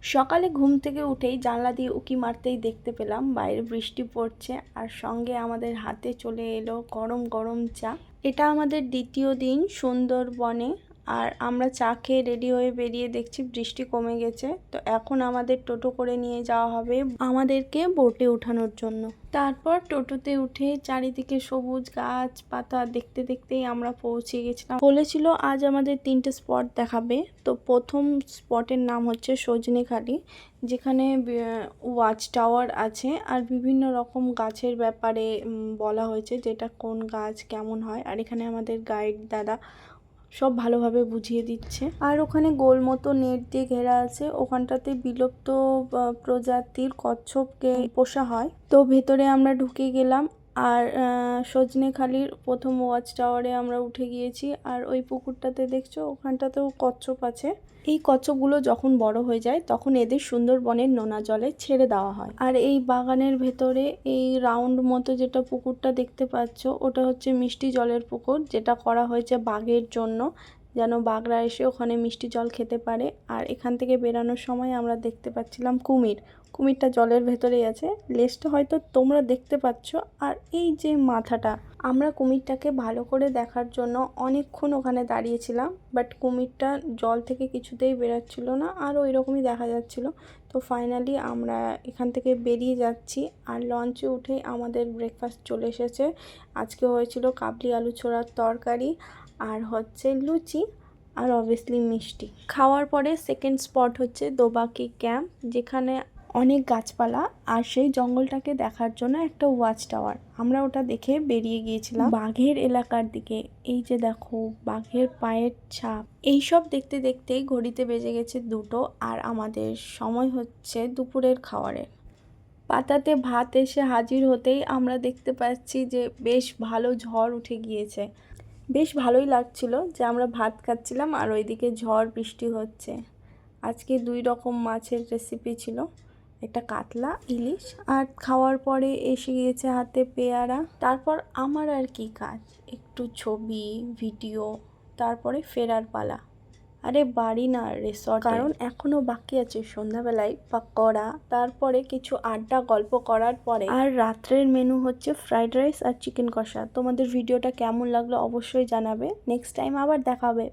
সকালে ঘুম থেকে উঠেই জানলা দিয়ে উঁকি মারতেই দেখতে পেলাম বাইরে বৃষ্টি পড়ছে, আর সঙ্গে আমাদের হাতে চলে এলো গরম গরম চা। এটা আমাদের দ্বিতীয় দিন সুন্দরবনে, আর আমরা চা খেয়ে রেডি হয়ে বেরিয়ে দেখছি বৃষ্টি কমে গেছে। তো এখন আমাদের টোটো করে নিয়ে যাওয়া হবে আমাদেরকে বোটে ওঠানোর জন্য। তারপর টোটোতে উঠে চারিদিকে সবুজ গাছপাতা দেখতে দেখতেই আমরা পৌঁছে গেছিলাম। বলেছিল আজ আমাদের 3টে স্পট দেখাবে। তো প্রথম স্পটের নাম হচ্ছে সজনেখালি, যেখানে ওয়াচ টাওয়ার আছে আর বিভিন্ন রকম গাছের ব্যাপারে বলা হয়েছে, যেটা কোন গাছ কেমন হয়। আর এখানে আমাদের গাইড দাদা সব ভালোভাবে বুঝিয়ে দিচ্ছে। আর ওখানে গোল মতো নেট দিয়ে ঘেরা আছে, ওখানটাতে বিলুপ্ত প্রজাতির কচ্ছপকে পোষা হয়। তো ভেতরে আমরা ঢুকে গেলাম, আর সজনেখালির প্রথম ওয়াচ টাওয়ারে আমরা উঠে গিয়েছি। আর ওই পুকুরটাতে দেখছো ওখানটাতেও কচ্ছপ আছে। এই কচ্ছপগুলো যখন বড় হয়ে যায় তখন এদের সুন্দরবনের নোনা জলে ছেড়ে দেওয়া হয়। আর এই বাগানের ভেতরে এই রাউন্ড মতো যেটা পুকুরটা দেখতে পাচ্ছ, ওটা হচ্ছে মিষ্টি জলের পুকুর, যেটা করা হয়েছে বাঘের জন্য, যেন বাঘরা এসে ওখানে মিষ্টি জল খেতে পারে। আর এখান থেকে বেরানোর সময় আমরা দেখতে পাচ্ছিলাম কুমিরটা জলের ভেতরেই আছে, লেজটা হয়তো তোমরা দেখতে পাচ্ছ। আর এই যে মাথাটা, আমরা কুমিরটাকে ভালো করে দেখার জন্য অনেকক্ষণ ওখানে দাঁড়িয়েছিলাম, বাট কুমিরটা জল থেকে কিছুতেই বেরাচ্ছিল না, আর ওই রকমই দেখা যাচ্ছিল। তো ফাইনালি আমরা এখান থেকে বেরিয়ে যাচ্ছি। আর লঞ্চে উঠেই আমাদের ব্রেকফাস্ট চলে এসেছে। আজকে হয়েছিল কাবলি আলু ছোড়ার তরকারি, আর হচ্ছে লুচি, আর অবভিয়াসলি মিষ্টি। খাওয়ার পরে সেকেন্ড স্পট হচ্ছে দোবাকি ক্যাম্প, যেখানে অনেক গাছপালা আর সেই জঙ্গলটাকে দেখার জন্য একটা ওয়াচ টাওয়ার। আমরা ওটা দেখে বেরিয়ে গিয়েছিলাম বাঘের এলাকার দিকে। এই যে দেখো বাঘের পায়ের ছাপ। এইসব দেখতে দেখতেই ঘড়িতে বেজে গেছে 2টো, আর আমাদের সময় হচ্ছে দুপুরের খাবারের। পাতাতে ভাত এসে হাজির হতেই আমরা দেখতে পাচ্ছি যে বেশ ভালো ঝড় উঠে গিয়েছে। বেশ ভালোই লাগছিল যে আমরা ভাত খাচ্ছিলাম আর ওইদিকে ঝড় বৃষ্টি হচ্ছে। আজকে 2 রকম মাছের রেসিপি ছিল, একটা কাতলা, ইলিশ। আর খাওয়ার পরে এসে গিয়েছে হাতে পেয়ারা। তারপর আমার আর কি কাজ, একটু ছবি ভিডিও, তারপরে ফেরার পালা। আরে বাড়ি না, রিসর্ট, কারণ এখনো বাকি আছে সন্ধ্যাবেলায় পাকোড়া, তারপরে কিছু আড্ডা গল্প করার পরে। আর রাত্রের মেনু হচ্ছে ফ্রাইড রাইস আর চিকেন কষা। তোমাদের ভিডিওটা কেমন লাগলো অবশ্যই জানাবে। নেক্সট টাইম আবার দেখা হবে।